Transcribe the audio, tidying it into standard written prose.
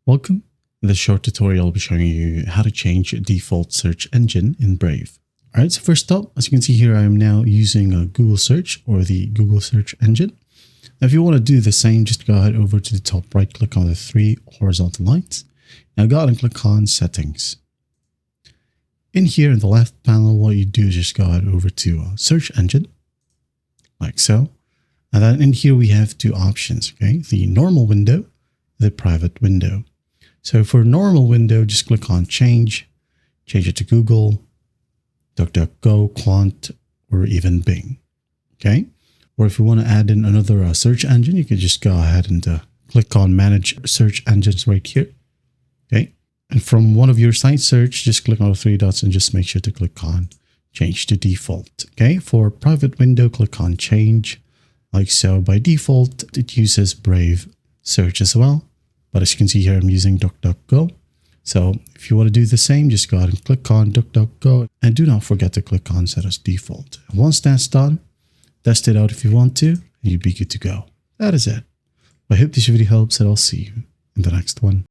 Welcome. In this short tutorial, I'll be showing you how to change a default search engine in Brave. All right, so first up, as you can see here, I am now using a Google search or the Google search engine. Now, if you want to do the same, just go ahead over to the top right, click on the three horizontal lines. Now go ahead and click on settings. In here in the left panel, what you do is just go ahead over to search engine, like so. And then in here, we have two options, okay? The normal window, the private window. So for normal window, just click on change it to Google, DuckDuckGo, Quant, or even Bing, okay? Or if you want to add in another search engine, you could just go ahead and click on manage search engines right here, okay? And from one of your site search, just click on the three dots and just make sure to click on change to default, okay? For private window, click on change, like so. By default, it uses Brave search as well. But as you can see here, I'm using DuckDuckGo. So if you want to do the same, just go ahead and click on DuckDuckGo. And do not forget to click on set as default. And once that's done, test it out if you want to, and you'll be good to go. That is it. I hope this video helps, and I'll see you in the next one.